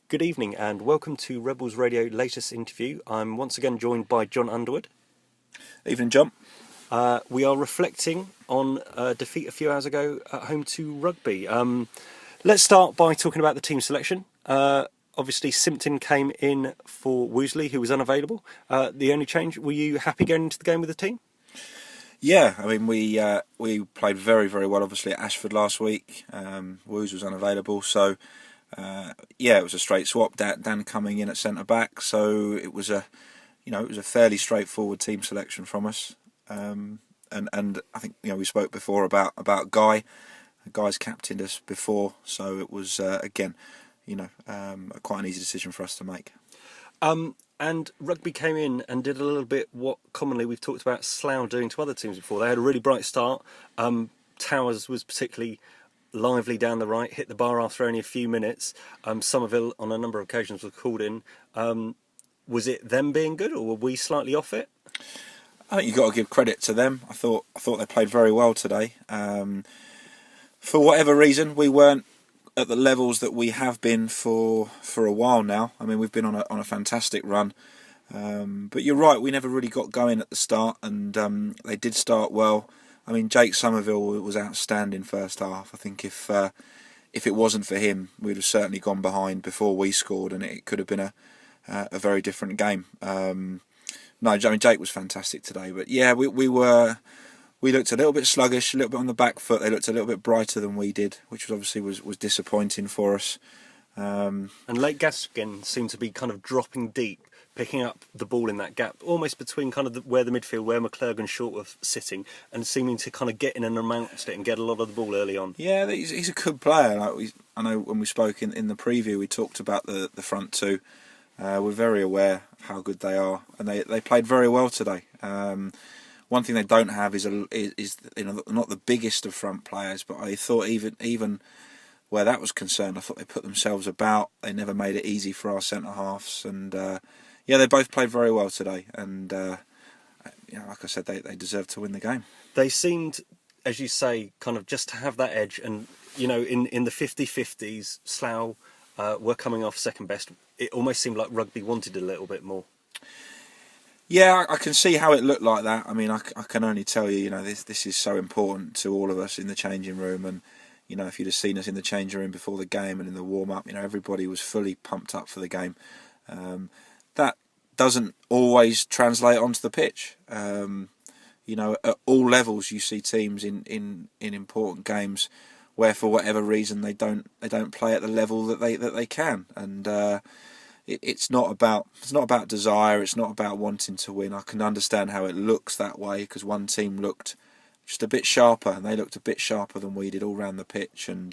Good evening and welcome to Rebels Radio latest interview. I'm once again joined by John Underwood. Evening, John. We are reflecting on a defeat a few hours ago at home to Rugby. Let's start by talking about the team selection. Obviously, Simpson came in for Woosley, who was unavailable. The only change, were you happy going into the game with the team? Yeah, I mean, we played very, very well, obviously, at Ashford last week. Woos was unavailable, so it was a straight swap. Dan coming in at centre back, so it was a fairly straightforward team selection from us. And I think we spoke before about Guy. Guy's captained us before, so it was quite an easy decision for us to make. And Rugby came in and did a little bit what commonly we've talked about Slough doing to other teams before. They had a really bright start. Towers was particularly lively down the right, hit the bar after only a few minutes. Somerville on a number of occasions was called in. Was it them being good, or were we slightly off it? I think you've got to give credit to them. I thought they played very well today. For whatever reason, we weren't at the levels that we have been for a while now. I mean, we've been on a fantastic run. But you're right, we never really got going at the start, and they did start well. I mean, Jake Somerville was outstanding first half. I think if it wasn't for him, we'd have certainly gone behind before we scored, and it could have been a very different game. No, I mean, Jake was fantastic today. But yeah, we looked a little bit sluggish, a little bit on the back foot. They looked a little bit brighter than we did, which obviously was disappointing for us. And Lake Gaskin seemed to be kind of dropping deep, picking up the ball in that gap, almost between kind of where the midfield, where McClurg and Short were sitting, and seeming to kind of get in and amongst it and get a lot of the ball early on. Yeah, he's a good player. I know when we spoke in the preview, we talked about the front two. We're very aware of how good they are, and they played very well today. One thing they don't have is not the biggest of front players, but I thought even where that was concerned, I thought they put themselves about. They never made it easy for our centre halves, and they both played very well today. And like I said, they deserved to win the game. They seemed, as you say, kind of just to have that edge. And in the 50-50s, Slough were coming off second best. It almost seemed like Rugby wanted a little bit more. Yeah, I can see how it looked like that. I mean, I can only tell you, this is so important to all of us in the changing room. And, if you'd have seen us in the changing room before the game and in the warm-up, everybody was fully pumped up for the game. That doesn't always translate onto the pitch. At all levels, you see teams in important games where, for whatever reason, they don't play at the level that they can. And it's not about desire. It's not about wanting to win. I can understand how it looks that way, because one team looked just a bit sharper, and they looked a bit sharper than we did all round the pitch. And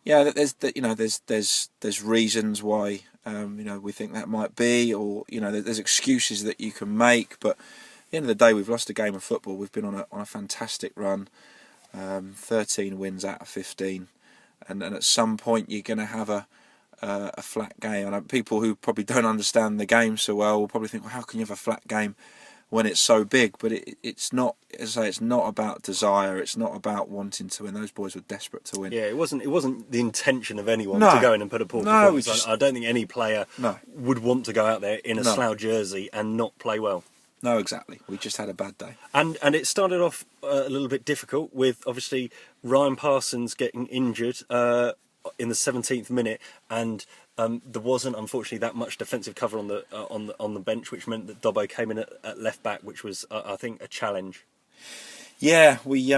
there's reasons why we think that might be, or there's excuses that you can make. But at the end of the day, we've lost a game of football. We've been on a fantastic run, 13 wins out of 15, and at some point you're going to have a flat game. And people who probably don't understand the game so well will probably think, well, how can you have a flat game when it's so big? But it's not. As I say, it's not about desire. It's not about wanting to win. Those boys were desperate to win. Yeah, it wasn't the intention of anyone to go in and put a poor performance. I don't think any player would want to go out there in a Slough jersey and not play well. No, exactly. We just had a bad day. And it started off a little bit difficult with, obviously, Ryan Parsons getting injured in the 17th minute, and there wasn't, unfortunately, that much defensive cover on the bench, which meant that Dobbo came in at left back, which was, I think, a challenge. Yeah, we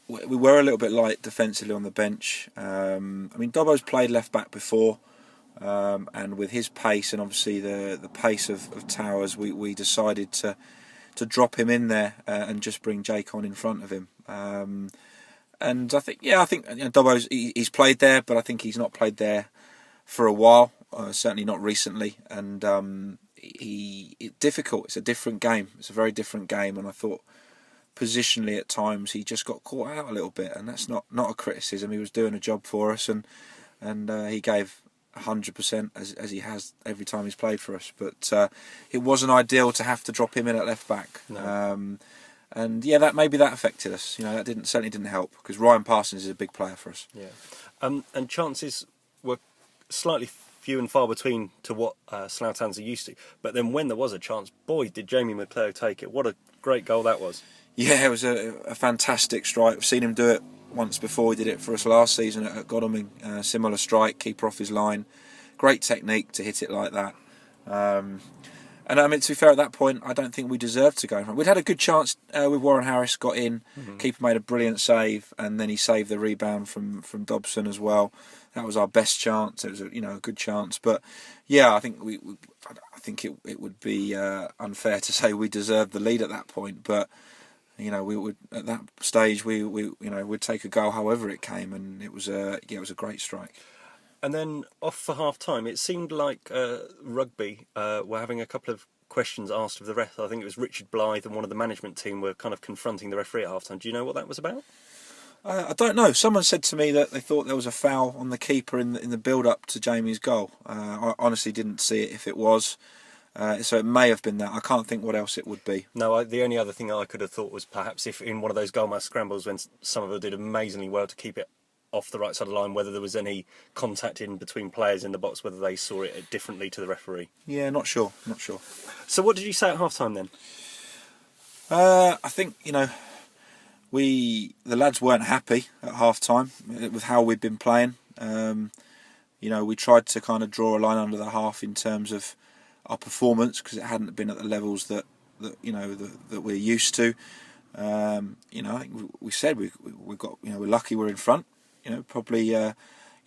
were a little bit light defensively on the bench. I mean, Dobbo's played left back before, and with his pace and obviously the pace of Towers, we decided to drop him in there and just bring Jake on in front of him. And I think Dobbo's he's played there, but I think he's not played there for a while. Certainly not recently. And it's difficult. It's a different game. It's a very different game. And I thought positionally at times he just got caught out a little bit, and that's not a criticism. He was doing a job for us, and he gave 100% as he has every time he's played for us. But it wasn't ideal to have to drop him in at left back. No. And yeah, that affected us. That certainly didn't help, because Ryan Parsons is a big player for us. Yeah, and chances were slightly few and far between to what Slough Towns are used to. But then when there was a chance, boy, did Jamie McClure take it. What a great goal that was. Yeah, it was a fantastic strike. I've seen him do it once before. He did it for us last season at Godalming. Similar strike, keeper off his line. Great technique to hit it like that. And I mean, to be fair, at that point, I don't think we deserved to go in front. We'd had a good chance with Warren Harris, got in. Keeper made a brilliant save, and then he saved the rebound from Dobson as well. That was our best chance. It was a good chance. But yeah, I think I think it would be unfair to say we deserved the lead at that point. But we would at that stage we'd take a goal however it came, and it was a great strike. And then off for half time, it seemed like Rugby were having a couple of questions asked of the ref. I think it was Richard Blythe and one of the management team were kind of confronting the referee at half time. Do you know what that was about? I don't know. Someone said to me that they thought there was a foul on the keeper in the build up to Jamie's goal. I honestly didn't see it if it was. So it may have been that. I can't think what else it would be. No, the only other thing I could have thought was perhaps if in one of those goalmouth scrambles when Somerville did amazingly well to keep it off the right side of the line, whether there was any contact in between players in the box, whether they saw it differently to the referee. Yeah, not sure. So what did you say at half time then? I think, the lads weren't happy at half time with how we'd been playing. We tried to kind of draw a line under the half in terms of our performance because it hadn't been at the levels that we're used to. I think we said we've got we're lucky we're in front. Probably. I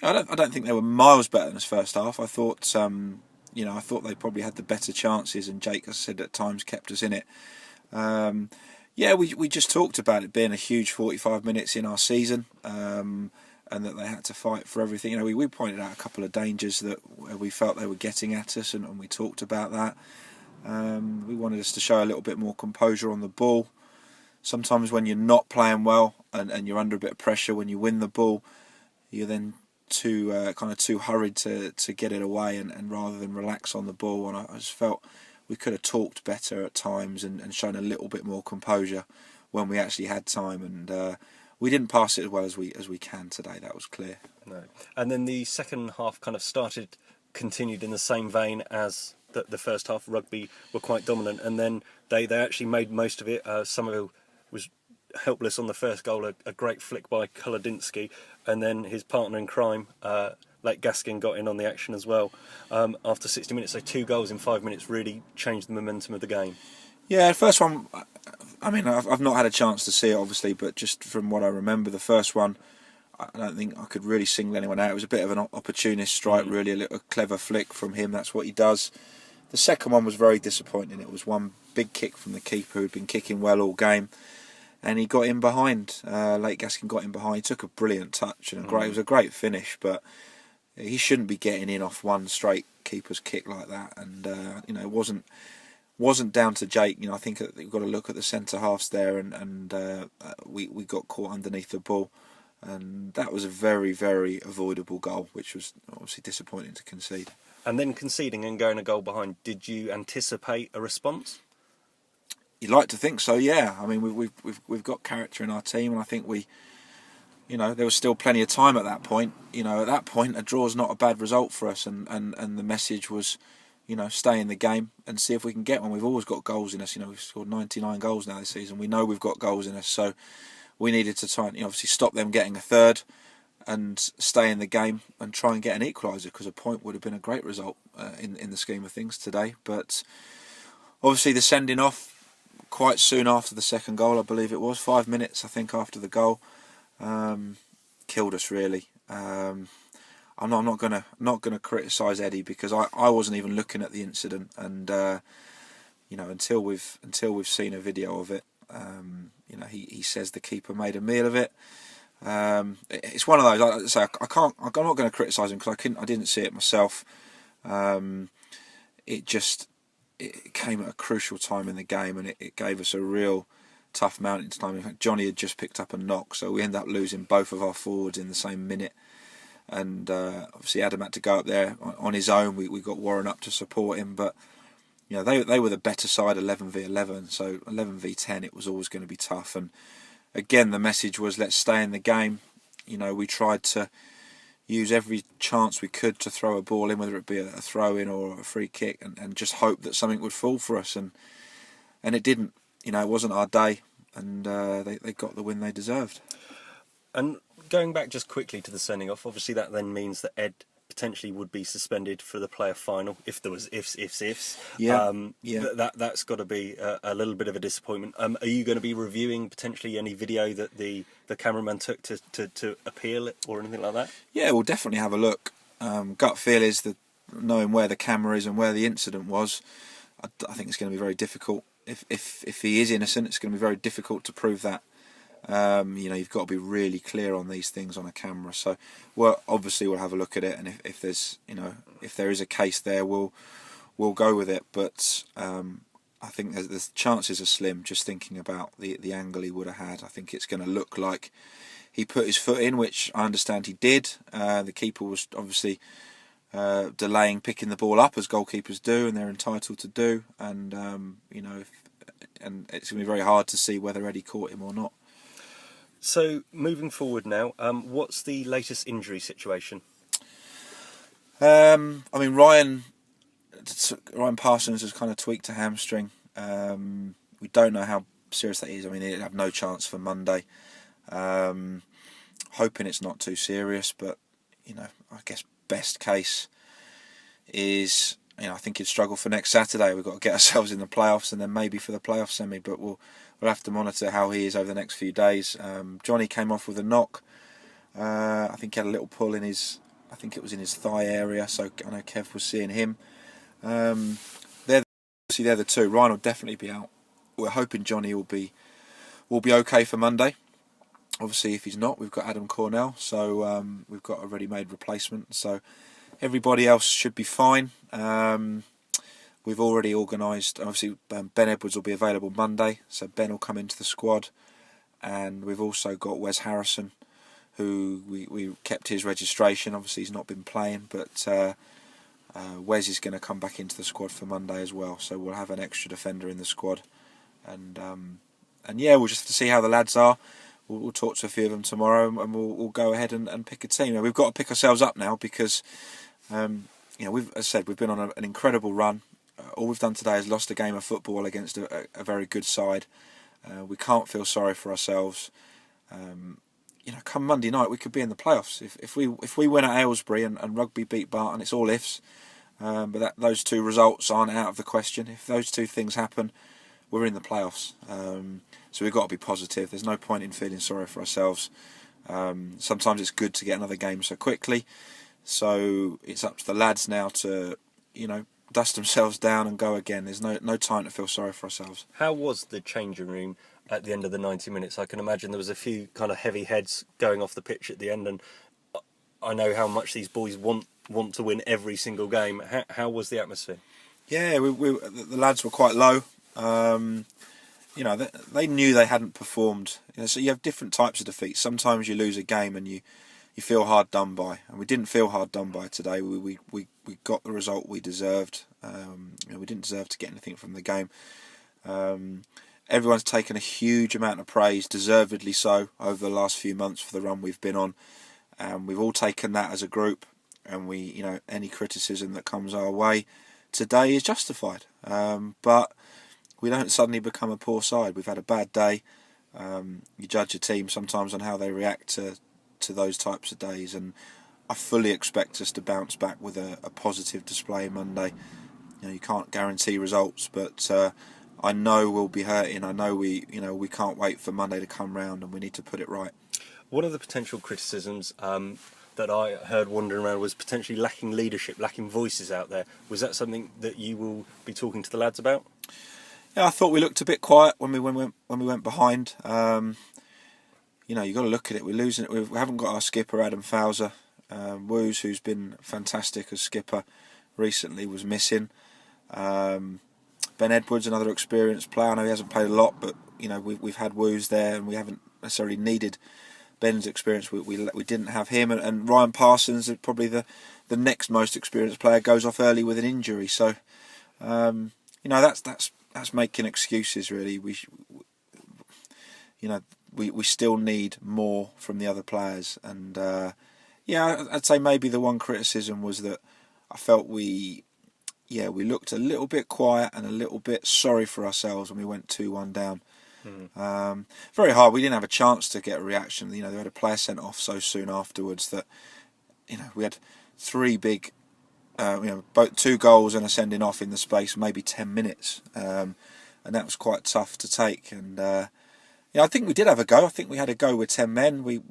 don't think they were miles better than us first half. I thought I thought they probably had the better chances, and Jake, as I said, at times kept us in it. We just talked about it being a huge 45 minutes in our season, and that they had to fight for everything. We pointed out a couple of dangers that we felt they were getting at us, and we talked about that. We wanted us to show a little bit more composure on the ball. Sometimes when you're not playing well and you're under a bit of pressure, when you win the ball, you're then too hurried to get it away and rather than relax on the ball. And I just felt we could have talked better at times and shown a little bit more composure when we actually had time. And we didn't pass it as well as we can today. That was clear. No. And then the second half kind of continued in the same vein as the first half. Rugby were quite dominant, and then they actually made most of it. Somerville was helpless on the first goal, a great flick by Kolodinsky, and then his partner in crime, Lake Gaskin, got in on the action as well after 60 minutes. So 2 goals in 5 minutes really changed the momentum of the game. Yeah, the first one, I mean, I've not had a chance to see it obviously, but just from what I remember, the first one, I don't think I could really single anyone out. It was a bit of an opportunist strike, really, a clever flick from him. That's what he does. The second one was very disappointing. It was one big kick from the keeper who'd been kicking well all game, and he got in behind. Lake Gaskin got in behind. He took a brilliant touch and it was a great finish, but he shouldn't be getting in off one straight keeper's kick like that. And it wasn't down to Jake. I think you've got to look at the centre halves there, and we got caught underneath the ball, and that was a very, very avoidable goal, which was obviously disappointing to concede. And then conceding and going a goal behind, did you anticipate a response? You'd like to think so, yeah. I mean, we've got character in our team, and I think there was still plenty of time at that point. At that point, a draw's not a bad result for us, and the message was, stay in the game and see if we can get one. We've always got goals in us. We've scored 99 goals now this season. We know we've got goals in us, so we needed to try and obviously stop them getting a third and stay in the game and try and get an equaliser, because a point would have been a great result in the scheme of things today. But obviously the sending off quite soon after the second goal, I believe it was 5 minutes, I think, after the goal, killed us really. I'm not gonna criticise Eddie, because I wasn't even looking at the incident, and until we've seen a video of it, he says the keeper made a meal of it. It's one of those. I'm not going to criticise him because I didn't see it myself. It came at a crucial time in the game, and it gave us a real tough mountain to climb. In fact, Johnny had just picked up a knock, so we ended up losing both of our forwards in the same minute. And obviously Adam had to go up there on his own. We got Warren up to support him, but they were the better side, 11v11. So 11v10, it was always going to be tough. And again, the message was, let's stay in the game. We tried to use every chance we could to throw a ball in, whether it be a throw-in or a free kick, and just hope that something would fall for us. And it didn't. It wasn't our day, and they got the win they deserved. And going back just quickly to the sending off, obviously that then means that Ed potentially would be suspended for the player final if there was ifs. Yeah, That's got to be a little bit of a disappointment. Are you going to be reviewing potentially any video that the cameraman took to appeal it or anything like that? Yeah, we'll definitely have a look. Gut feel is that knowing where the camera is and where the incident was, I think it's going to be very difficult. If he is innocent, it's going to be very difficult to prove that. You've got to be really clear on these things on a camera. So, we'll have a look at it, and if there is a case there, we'll go with it. But I think the chances are slim. Just thinking about the angle he would have had, I think it's going to look like he put his foot in, which I understand he did. The keeper was obviously delaying picking the ball up, as goalkeepers do, and they're entitled to do. And and it's going to be very hard to see whether Eddie caught him or not. So, moving forward now, what's the latest injury situation? Ryan Parsons has kind of tweaked a hamstring. We don't know how serious that is. He'll have no chance for Monday. Hoping it's not too serious, but I guess best case is I think he'd struggle for next Saturday. We've got to get ourselves in the playoffs, and then maybe for the playoff semi. But we'll have to monitor how he is over the next few days. Johnny came off with a knock. I think he had a little pull in his. I think it was in his thigh area. So I know Kev was seeing him. They're the two. Ryan will definitely be out. We're hoping Johnny will be okay for Monday. Obviously, if he's not, we've got Adam Cornell. So we've got a ready-made replacement. So everybody else should be fine. We've already organised, obviously Ben Edwards will be available Monday, so Ben will come into the squad. And we've also got Wes Harrison, who we kept his registration. Obviously he's not been playing, but Wes is going to come back into the squad for Monday as well. So we'll have an extra defender in the squad. And we'll just have to see how the lads are. We'll talk to a few of them tomorrow, and we'll go ahead and pick a team. Now, we've got to pick ourselves up now because we've been on an incredible run. All we've done today is lost a game of football against a very good side. We can't feel sorry for ourselves. Come Monday night we could be in the playoffs if we win at Aylesbury and Rugby beat Barton. It's all ifs, but those two results aren't out of the question. If those two things happen, we're in the playoffs. So we've got to be positive. There's no point in feeling sorry for ourselves. Sometimes it's good to get another game so quickly. So it's up to the lads now to, dust themselves down and go again. There's no time to feel sorry for ourselves. How was the changing room at the end of the 90 minutes? I can imagine there was a few kind of heavy heads going off the pitch at the end, and I know how much these boys want to win every single game. How was the atmosphere? Yeah, the lads were quite low. They knew they hadn't performed. So you have different types of defeats. Sometimes you lose a game and you feel hard done by, and we didn't feel hard done by today. We got the result we deserved. We didn't deserve to get anything from the game. Everyone's taken a huge amount of praise, deservedly so, over the last few months for the run we've been on. We've all taken that as a group, and any criticism that comes our way today is justified. But we don't suddenly become a poor side. We've had a bad day. You judge a team sometimes on how they react to those types of days, and I fully expect us to bounce back with a positive display Monday. You can't guarantee results, but I know we'll be hurting. I know we can't wait for Monday to come round, and we need to put it right. One of the potential criticisms that I heard wandering around was potentially lacking leadership, lacking voices out there. Was that something that you will be talking to the lads about? Yeah, I thought we looked a bit quiet when we went behind. You've got to look at it. We're losing it. We haven't got our skipper Adam Fowler. Woos, who's been fantastic as skipper recently, was missing. Ben Edwards, another experienced player. I know he hasn't played a lot, but we've had Woos there, and we haven't necessarily needed Ben's experience. We didn't have him, and Ryan Parsons, probably the next most experienced player, goes off early with an injury. So that's making excuses really. We still need more from the other players, and Yeah, I'd say maybe the one criticism was that I felt we looked a little bit quiet and a little bit sorry for ourselves when we went 2-1 down. Very hard. We didn't have a chance to get a reaction. They had a player sent off so soon afterwards that we had three big, both 2 goals and a sending off in the space maybe 10 minutes, and that was quite tough to take. And I think we did have a go. I think we had a go with 10 men. We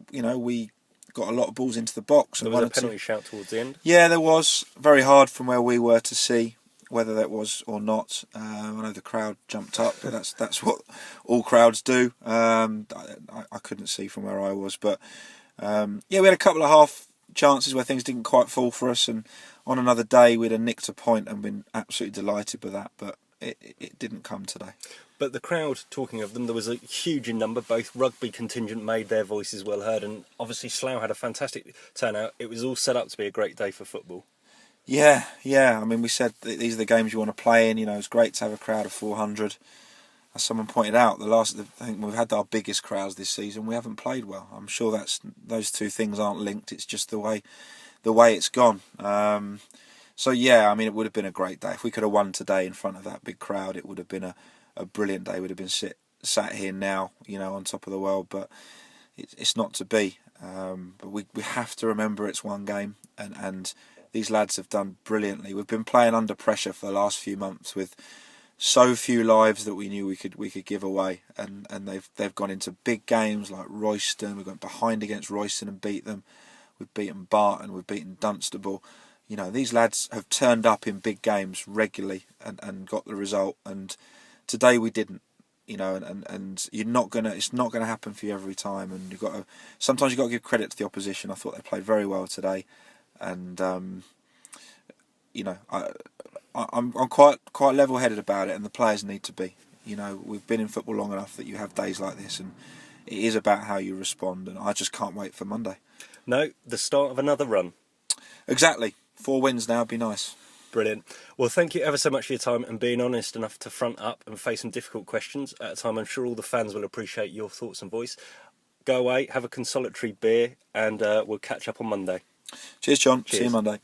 got a lot of balls into the box. There was a penalty shout towards the end. Yeah, there was. Very hard from where we were to see whether that was or not. I know the crowd jumped up, but that's what all crowds do. I couldn't see from where I was, but we had a couple of half chances where things didn't quite fall for us, and on another day we'd have nicked a point and been absolutely delighted with that, but it didn't come today. But the crowd, talking of them, there was a huge in number. Both rugby contingent made their voices well heard, and obviously Slough had a fantastic turnout. It was all set up to be a great day for football. Yeah. I mean, we said that these are the games you want to play in. It's great to have a crowd of 400. As someone pointed out, I think we've had our biggest crowds this season. We haven't played well. I'm sure those two things aren't linked. It's just the way it's gone. So yeah, I mean, it would have been a great day if we could have won today in front of that big crowd. It would have been a brilliant day. We'd have been sat here now, on top of the world. But it's not to be. But we have to remember it's one game, and these lads have done brilliantly. We've been playing under pressure for the last few months with so few lives that we knew we could give away, and they've gone into big games like Royston. We've gone behind against Royston and beat them. We've beaten Barton. We've beaten Dunstable. These lads have turned up in big games regularly and got the result. And today we didn't. And you're not gonna. It's not gonna happen for you every time. And sometimes you've got to give credit to the opposition. I thought they played very well today. And I'm quite level-headed about it, and the players need to be. We've been in football long enough that you have days like this, and it is about how you respond. And I just can't wait for Monday. No, the start of another run. Exactly. 4 wins now would be nice. Brilliant. Well, thank you ever so much for your time and being honest enough to front up and face some difficult questions at a time I'm sure all the fans will appreciate your thoughts and voice. Go away, have a consolatory beer, and we'll catch up on Monday. Cheers, John. Cheers. See you Monday.